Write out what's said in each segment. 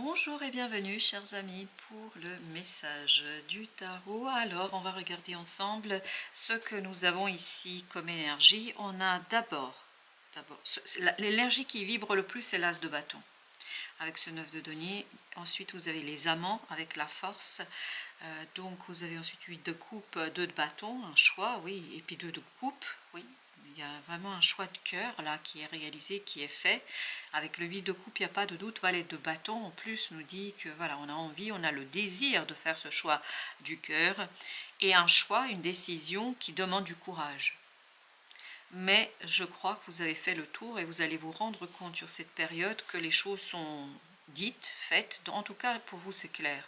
Bonjour et bienvenue chers amis pour le message du tarot. Alors on va regarder ensemble ce que nous avons ici comme énergie. On a d'abord l'énergie qui vibre le plus, c'est l'as de bâton avec ce 9 de denier. Ensuite vous avez les amants avec la force. Donc vous avez ensuite 8 de coupe, 2 de bâton, un choix, oui, et puis 2 de coupe, oui. Il y a vraiment un choix de cœur là qui est réalisé, qui est fait. Avec le 8 de coupe, il n'y a pas de doute. Valet de bâton en plus nous dit que voilà, on a envie, on a le désir de faire ce choix du cœur. Et un choix, une décision qui demande du courage. Mais je crois que vous avez fait le tour et vous allez vous rendre compte sur cette période que les choses sont dites, faites. En tout cas, pour vous, c'est clair.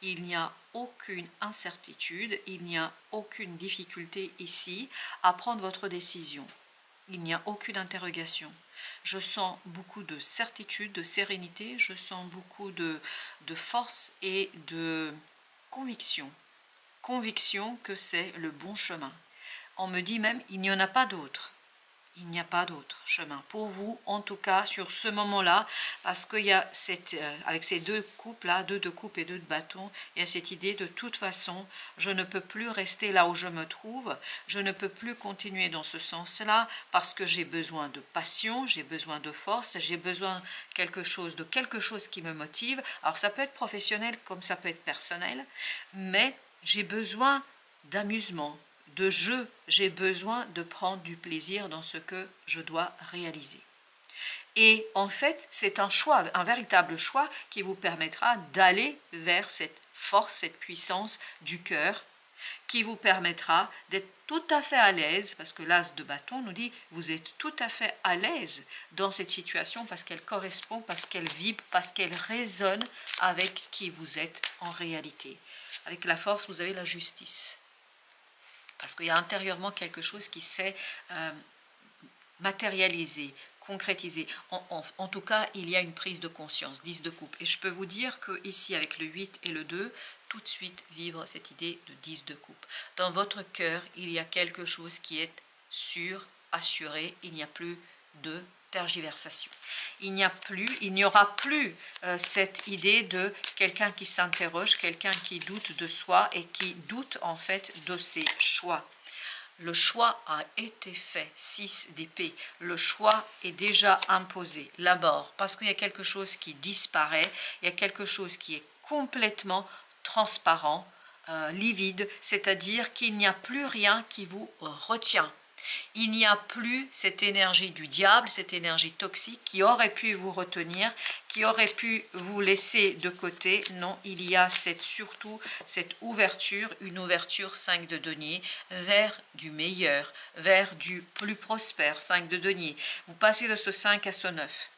Il n'y a aucune incertitude, il n'y a aucune difficulté ici à prendre votre décision. Il n'y a aucune interrogation. Je sens beaucoup de certitude, de sérénité, je sens beaucoup de force et de conviction. Conviction que c'est le bon chemin. On me dit même, il n'y en a pas d'autre. Il n'y a pas d'autre chemin pour vous, en tout cas sur ce moment-là, parce qu'il y a avec ces deux coupes-là, 2 de coupe et 2 de bâton, il y a cette idée de toute façon, je ne peux plus rester là où je me trouve, je ne peux plus continuer dans ce sens-là, parce que j'ai besoin de passion, j'ai besoin de force, j'ai besoin de quelque chose qui me motive. Alors ça peut être professionnel comme ça peut être personnel, mais j'ai besoin d'amusement, de jeu, j'ai besoin de prendre du plaisir dans ce que je dois réaliser. Et en fait, c'est un choix, un véritable choix qui vous permettra d'aller vers cette force, cette puissance du cœur, qui vous permettra d'être tout à fait à l'aise, parce que l'as de bâton nous dit, vous êtes tout à fait à l'aise dans cette situation parce qu'elle correspond, parce qu'elle vibre, parce qu'elle résonne avec qui vous êtes en réalité. Avec la force, vous avez la justice. Parce qu'il y a intérieurement quelque chose qui s'est matérialisé, concrétisé. En tout cas, il y a une prise de conscience, 10 de coupe. Et je peux vous dire que ici, avec le 8 et le 2, tout de suite vibre cette idée de 10 de coupe. Dans votre cœur, il y a quelque chose qui est sûr, assuré, il n'y a plus de tergiversation. Il n'y aura plus cette idée de quelqu'un qui s'interroge, quelqu'un qui doute de soi et qui doute en fait de ses choix. Le choix a été fait, 6 d'épée, le choix est déjà imposé, la mort, parce qu'il y a quelque chose qui disparaît, il y a quelque chose qui est complètement transparent, livide, c'est-à-dire qu'il n'y a plus rien qui vous retient. Il n'y a plus cette énergie du diable, cette énergie toxique qui aurait pu vous retenir, qui aurait pu vous laisser de côté. Non, il y a surtout cette ouverture, une ouverture 5 de denier, vers du meilleur, vers du plus prospère, 5 de denier. Vous passez de ce 5 à ce 9.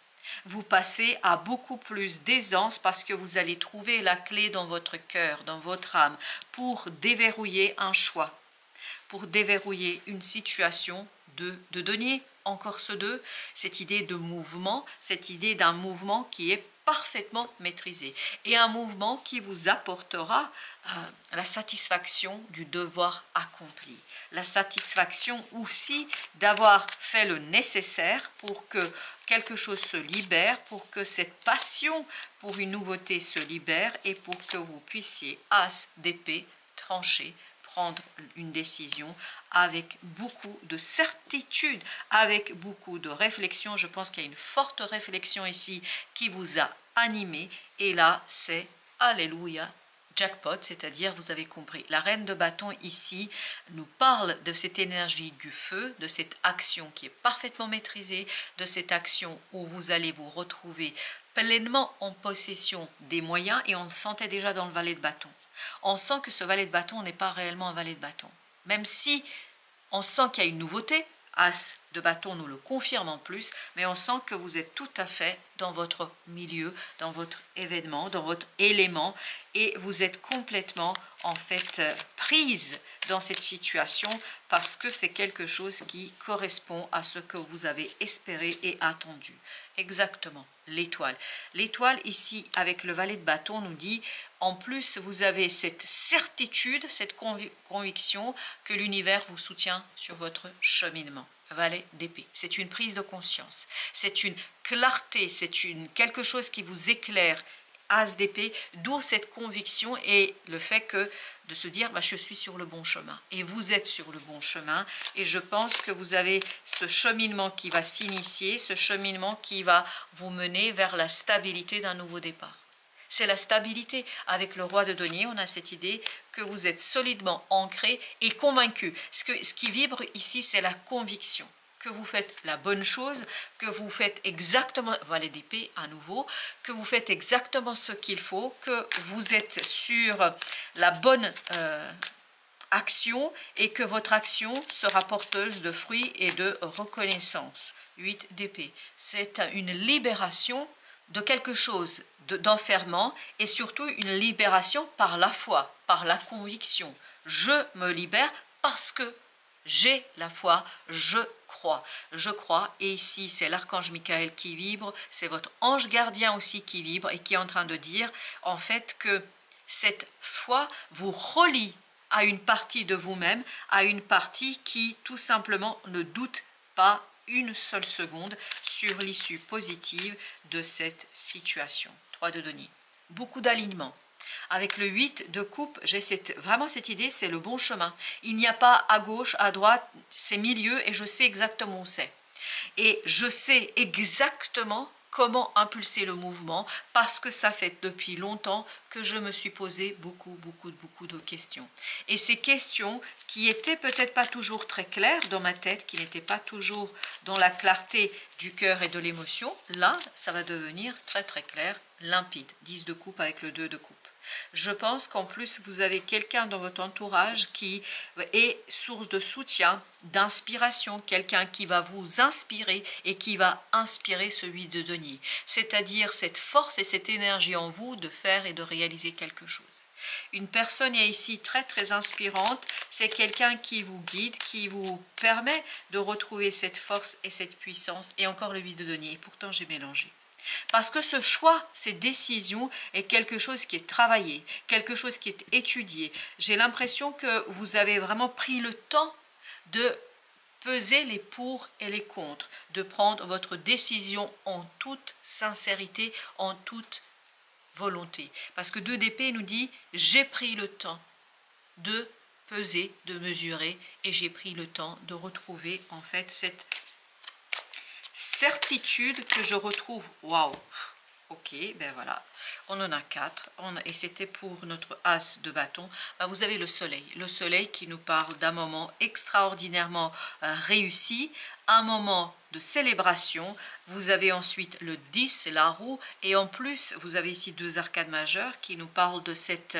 Vous passez à beaucoup plus d'aisance parce que vous allez trouver la clé dans votre cœur, dans votre âme, pour déverrouiller un choix, pour déverrouiller une situation de denier, encore ce 2, cette idée de mouvement, cette idée d'un mouvement qui est parfaitement maîtrisé et un mouvement qui vous apportera la satisfaction du devoir accompli, la satisfaction aussi d'avoir fait le nécessaire pour que quelque chose se libère, pour que cette passion pour une nouveauté se libère et pour que vous puissiez, as d'épée, trancher, prendre une décision avec beaucoup de certitude, avec beaucoup de réflexion. Je pense qu'il y a une forte réflexion ici qui vous a animé. Et là, c'est Alléluia, jackpot, c'est-à-dire, vous avez compris. La reine de bâton ici nous parle de cette énergie du feu, de cette action qui est parfaitement maîtrisée, de cette action où vous allez vous retrouver pleinement en possession des moyens. Et on le sentait déjà dans le valet de bâton. On sent que ce valet de bâton n'est pas réellement un valet de bâton. Même si on sent qu'il y a une nouveauté, as de bâton nous le confirme en plus, mais on sent que vous êtes tout à fait dans votre milieu, dans votre événement, dans votre élément, et vous êtes complètement en fait prise dans cette situation parce que c'est quelque chose qui correspond à ce que vous avez espéré et attendu. Exactement, l'étoile. L'étoile ici avec le valet de bâton nous dit, en plus vous avez cette certitude, cette conviction que l'univers vous soutient sur votre cheminement. Valet d'épée, c'est une prise de conscience, c'est une clarté, c'est quelque chose qui vous éclaire As d'épée, d'où cette conviction et le fait que de se dire bah, je suis sur le bon chemin. Et vous êtes sur le bon chemin. Et je pense que vous avez ce cheminement qui va s'initier, ce cheminement qui va vous mener vers la stabilité d'un nouveau départ. C'est la stabilité. Avec le roi de denier, on a cette idée que vous êtes solidement ancré et convaincu. Ce qui vibre ici, c'est la conviction. Que vous faites la bonne chose, que vous faites exactement, valet d'épée à nouveau, que vous faites exactement ce qu'il faut, que vous êtes sur la bonne action et que votre action sera porteuse de fruits et de reconnaissance. 8 d'épée, c'est une libération de quelque chose d'enfermement et surtout une libération par la foi, par la conviction. Je me libère parce que j'ai la foi, je crois, et ici c'est l'archange Michael qui vibre, c'est votre ange gardien aussi qui vibre et qui est en train de dire en fait que cette foi vous relie à une partie de vous-même, à une partie qui tout simplement ne doute pas une seule seconde sur l'issue positive de cette situation. 3 de denier, beaucoup d'alignement. Avec le 8 de coupe, j'ai vraiment cette idée, c'est le bon chemin. Il n'y a pas à gauche, à droite, c'est milieu et je sais exactement où c'est. Et je sais exactement comment impulser le mouvement parce que ça fait depuis longtemps que je me suis posé beaucoup de questions. Et ces questions qui étaient peut-être pas toujours très claires dans ma tête, qui n'étaient pas toujours dans la clarté du cœur et de l'émotion, là, ça va devenir très clair, limpide. 10 de coupe avec le 2 de coupe. Je pense qu'en plus, vous avez quelqu'un dans votre entourage qui est source de soutien, d'inspiration, quelqu'un qui va vous inspirer et qui va inspirer celui de denier. C'est-à-dire cette force et cette énergie en vous de faire et de réaliser quelque chose. Une personne est ici très inspirante, c'est quelqu'un qui vous guide, qui vous permet de retrouver cette force et cette puissance. Et encore le 8 de denier, et pourtant j'ai mélangé. Parce que ce choix, cette décision est quelque chose qui est travaillé, quelque chose qui est étudié. J'ai l'impression que vous avez vraiment pris le temps de peser les pour et les contre, de prendre votre décision en toute sincérité, en toute volonté. Parce que 2 d'épée nous dit, j'ai pris le temps de peser, de mesurer, et j'ai pris le temps de retrouver en fait cette certitude que je retrouve. Waouh, ok, ben voilà, on en a 4, et c'était pour notre as de bâton. Ben vous avez le soleil qui nous parle d'un moment extraordinairement réussi, un moment de célébration. Vous avez ensuite le 10, c'est la roue, et en plus vous avez ici 2 arcades majeures qui nous parlent de cette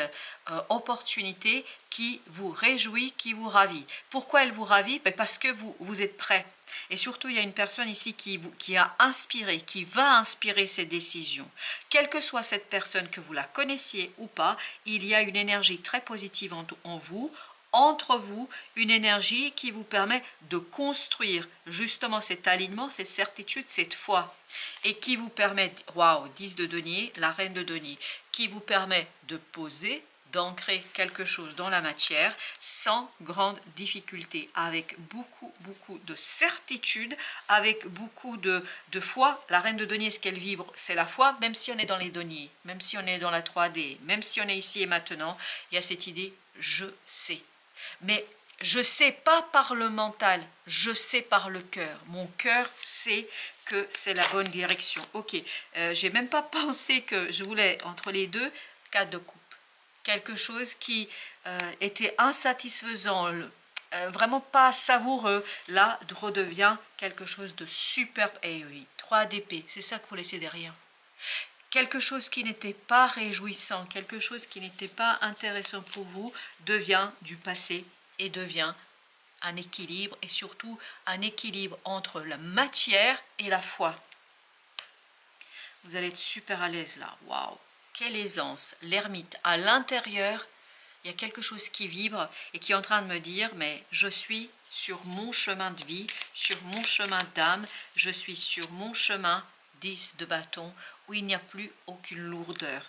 opportunité qui vous réjouit, qui vous ravit. Pourquoi elle vous ravit? Ben parce que vous êtes prêt. Et surtout, il y a une personne ici qui a inspiré, qui va inspirer ces décisions. Quelle que soit cette personne, que vous la connaissiez ou pas, il y a une énergie très positive en vous, entre vous, une énergie qui vous permet de construire justement cet alignement, cette certitude, cette foi. Et qui vous permet, waouh, 10 de denier, la reine de denier, qui vous permet de poser, d'ancrer quelque chose dans la matière sans grande difficulté, avec beaucoup de certitude, avec beaucoup de foi. La reine de denier, ce qu'elle vibre, c'est la foi, même si on est dans les deniers, même si on est dans la 3D, même si on est ici et maintenant, il y a cette idée, je sais. Mais je sais pas par le mental, je sais par le cœur. Mon cœur sait que c'est la bonne direction. Ok, j'ai même pas pensé que je voulais entre les deux, 4 de coupe. Quelque chose qui était insatisfaisant, vraiment pas savoureux, là redevient quelque chose de superbe. Et oui, 3 d'épée, c'est ça que vous laissez derrière vous. Quelque chose qui n'était pas réjouissant, quelque chose qui n'était pas intéressant pour vous, devient du passé et devient un équilibre, et surtout un équilibre entre la matière et la foi. Vous allez être super à l'aise là, waouh! Quelle aisance, l'ermite. À l'intérieur, il y a quelque chose qui vibre et qui est en train de me dire, mais je suis sur mon chemin de vie, sur mon chemin d'âme, je suis sur mon chemin 10 de bâton, où il n'y a plus aucune lourdeur.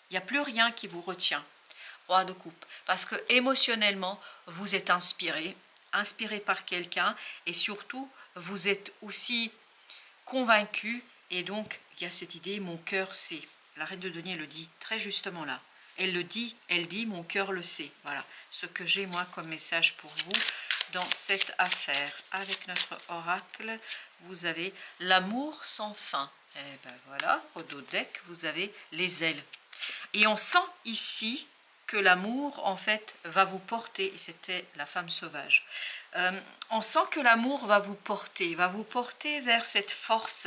Il n'y a plus rien qui vous retient. Roi de coupe. Parce que émotionnellement, vous êtes inspiré par quelqu'un, et surtout, vous êtes aussi convaincu, et donc, il y a cette idée, mon cœur sait. la reine de denier le dit très justement là. Elle le dit, elle dit, mon cœur le sait. Voilà ce que j'ai moi comme message pour vous dans cette affaire. Avec notre oracle, vous avez l'amour sans fin. Et ben voilà, au dos deck, vous avez les ailes. Et on sent ici que l'amour, en fait, va vous porter, et c'était la femme sauvage, on sent que l'amour va vous porter vers cette force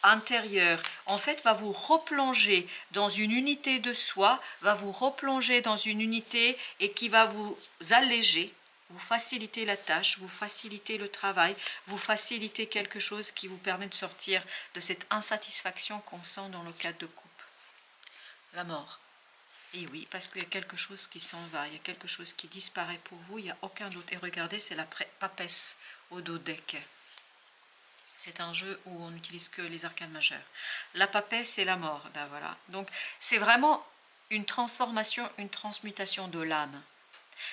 intérieure, en fait, va vous replonger dans une unité de soi, va vous replonger dans une unité et qui va vous alléger, vous faciliter la tâche, vous faciliter le travail, vous faciliter quelque chose qui vous permet de sortir de cette insatisfaction qu'on sent dans le cadre de couple. La mort. Et oui, parce qu'il y a quelque chose qui s'en va, il y a quelque chose qui disparaît pour vous, il n'y a aucun doute. Et regardez, c'est la papesse au dos deck. C'est un jeu où on n'utilise que les arcanes majeures. La papesse et la mort, ben voilà. Donc c'est vraiment une transformation, une transmutation de l'âme.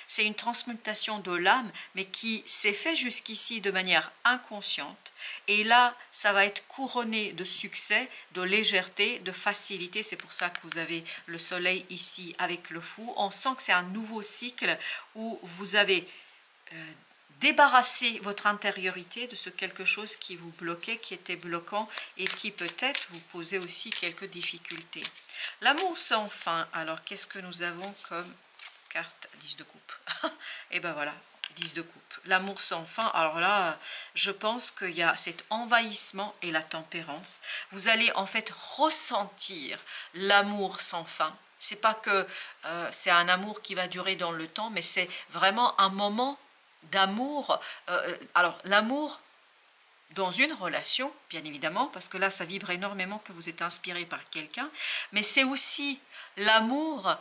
C'est une transmutation de l'âme, mais qui s'est fait jusqu'ici de manière inconsciente. Et là, ça va être couronné de succès, de légèreté, de facilité. C'est pour ça que vous avez le soleil ici avec le fou. On sent que c'est un nouveau cycle où vous avez débarrassé votre intériorité de ce quelque chose qui vous bloquait, qui était bloquant et qui peut-être vous posait aussi quelques difficultés. L'amour sans fin. Alors, qu'est-ce que nous avons comme carte 10 de coupe? Et ben voilà, 10 de coupe. L'amour sans fin. Alors là, je pense qu'il y a cet envahissement et la tempérance. Vous allez en fait ressentir l'amour sans fin. C'est pas que c'est un amour qui va durer dans le temps, mais c'est vraiment un moment d'amour. Alors l'amour dans une relation, bien évidemment, parce que là, ça vibre énormément que vous êtes inspiré par quelqu'un, mais c'est aussi l'amour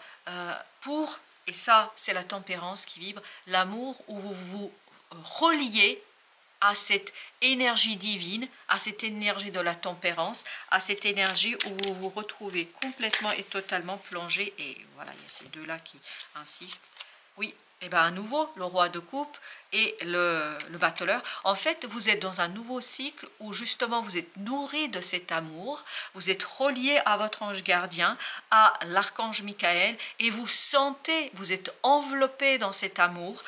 pour... Et ça, c'est la tempérance qui vibre, l'amour où vous vous reliez à cette énergie divine, à cette énergie de la tempérance, à cette énergie où vous vous retrouvez complètement et totalement plongé. Et voilà, il y a ces deux-là qui insistent. Oui, et bien à nouveau, le roi de coupe et le battleur. En fait, vous êtes dans un nouveau cycle où justement vous êtes nourri de cet amour, vous êtes relié à votre ange gardien, à l'archange Michael, et vous sentez, vous êtes enveloppé dans cet amour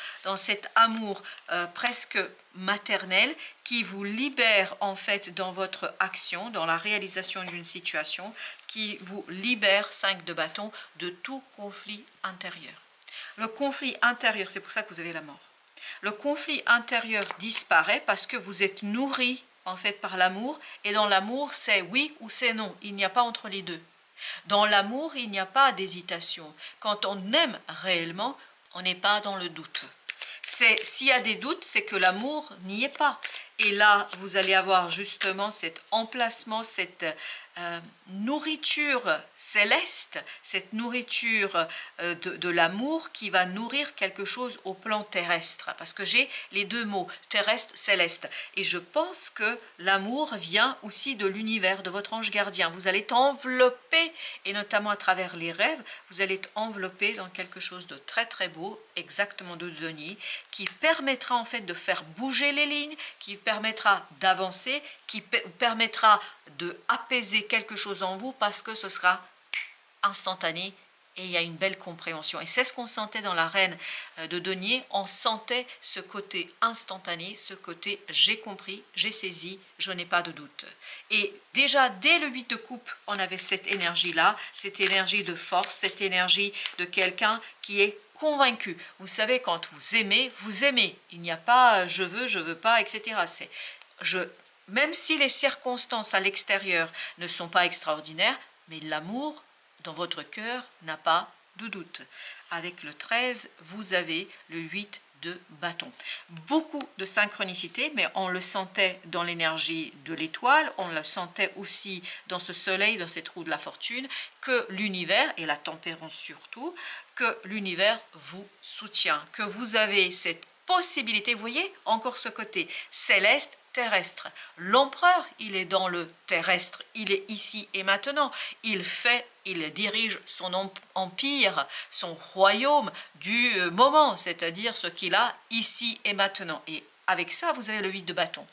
presque maternel qui vous libère en fait dans votre action, dans la réalisation d'une situation, qui vous libère, 5 de bâton, de tout conflit intérieur. Le conflit intérieur, c'est pour ça que vous avez la mort. Le conflit intérieur disparaît parce que vous êtes nourri en fait par l'amour. Et dans l'amour, c'est oui ou c'est non. Il n'y a pas entre les deux. Dans l'amour, il n'y a pas d'hésitation. Quand on aime réellement, on n'est pas dans le doute. S'il y a des doutes, c'est que l'amour n'y est pas. Et là, vous allez avoir justement cet emplacement, cette nourriture céleste, cette nourriture de l'amour qui va nourrir quelque chose au plan terrestre. Parce que j'ai les deux mots, terrestre, céleste. Et je pense que l'amour vient aussi de l'univers, de votre ange gardien. Vous allez être enveloppé, et notamment à travers les rêves, vous allez être enveloppé dans quelque chose de très très beau, exactement de Denis, qui permettra en fait de faire bouger les lignes, qui permettra d'avancer, qui permettra de apaiser quelque chose en vous parce que ce sera instantané et il y a une belle compréhension. Et c'est ce qu'on sentait dans la reine de denier, on sentait ce côté instantané, ce côté j'ai compris, j'ai saisi, je n'ai pas de doute. Et déjà dès le 8 de coupe, on avait cette énergie-là, cette énergie de force, cette énergie de quelqu'un qui est convaincu. Vous savez, quand vous aimez, il n'y a pas je veux pas, etc. C'est même si les circonstances à l'extérieur ne sont pas extraordinaires, mais l'amour dans votre cœur n'a pas de doute. Avec le 13, vous avez le 8 de bâton. Beaucoup de synchronicité, mais on le sentait dans l'énergie de l'étoile, on le sentait aussi dans ce soleil, dans cette roue de la fortune, que l'univers, et la tempérance surtout, que l'univers vous soutient, que vous avez cette possibilité, vous voyez, encore ce côté céleste, terrestre. L'empereur, il est dans le terrestre, il est ici et maintenant. Il dirige son empire, son royaume du moment, c'est-à-dire ce qu'il a ici et maintenant. Et avec ça, vous avez le 8 de bâton.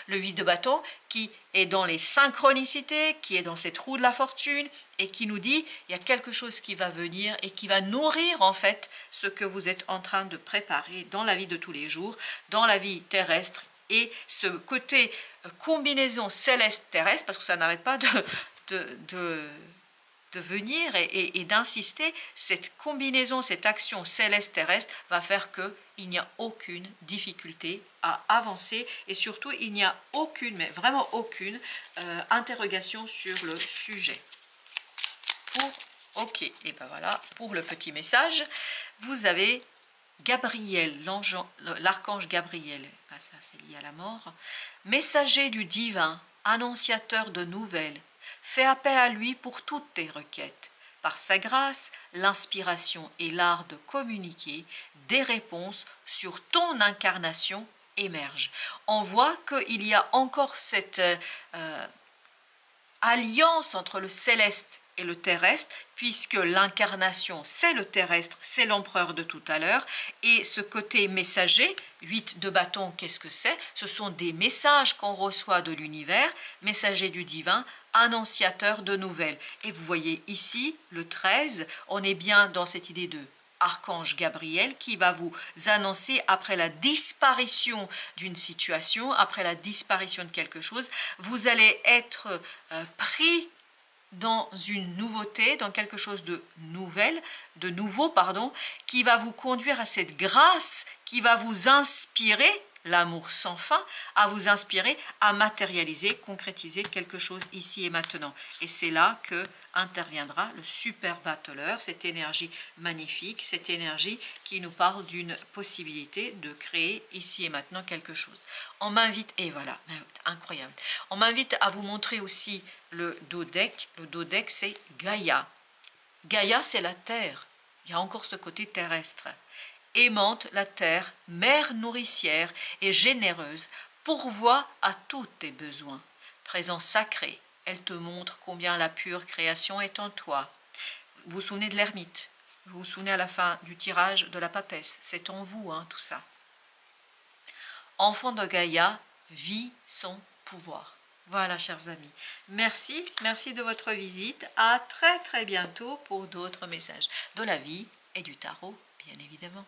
Le 8 de bâton qui est dans les synchronicités, qui est dans cette roue de la fortune et qui nous dit il y a quelque chose qui va venir et qui va nourrir en fait ce que vous êtes en train de préparer dans la vie de tous les jours, dans la vie terrestre. Et ce côté combinaison céleste-terrestre, parce que ça n'arrête pas de venir et d'insister, cette combinaison, cette action céleste-terrestre va faire qu'il n'y a aucune difficulté à avancer et surtout il n'y a aucune, mais vraiment aucune interrogation sur le sujet. Ok, et ben voilà, pour le petit message, vous avez Gabriel, l'archange Gabriel, ben ça c'est lié à la mort, messager du divin, annonciateur de nouvelles, fais appel à lui pour toutes tes requêtes. Par sa grâce, l'inspiration et l'art de communiquer des réponses sur ton incarnation émergent. On voit qu'il y a encore cette alliance entre le céleste et le terrestre, puisque l'incarnation, c'est le terrestre, c'est l'empereur de tout à l'heure, et ce côté messager, 8 de bâton, qu'est-ce que c'est? Ce sont des messages qu'on reçoit de l'univers, messager du divin, annonciateur de nouvelles. Et vous voyez ici, le 13, on est bien dans cette idée de archange Gabriel qui va vous annoncer après la disparition d'une situation, après la disparition de quelque chose, vous allez être pris dans une nouveauté, dans quelque chose de nouveau, qui va vous conduire à cette grâce, qui va vous inspirer, l'amour sans fin, à vous inspirer à matérialiser, concrétiser quelque chose ici et maintenant. Et c'est là que interviendra le super battleur, cette énergie magnifique, cette énergie qui nous parle d'une possibilité de créer ici et maintenant quelque chose. On m'invite, et voilà, incroyable, on m'invite à vous montrer aussi le dodeck. Le dodeck, c'est Gaïa. Gaïa, c'est la terre. Il y a encore ce côté terrestre. Aimante la terre, mère nourricière et généreuse, pourvoit à tous tes besoins. Présence sacrée, elle te montre combien la pure création est en toi. Vous vous souvenez de l'ermite, vous vous souvenez à la fin du tirage de la papesse, c'est en vous tout ça. Enfant de Gaïa, vit son pouvoir. Voilà, chers amis. Merci de votre visite. À très bientôt pour d'autres messages de la vie et du tarot, bien évidemment.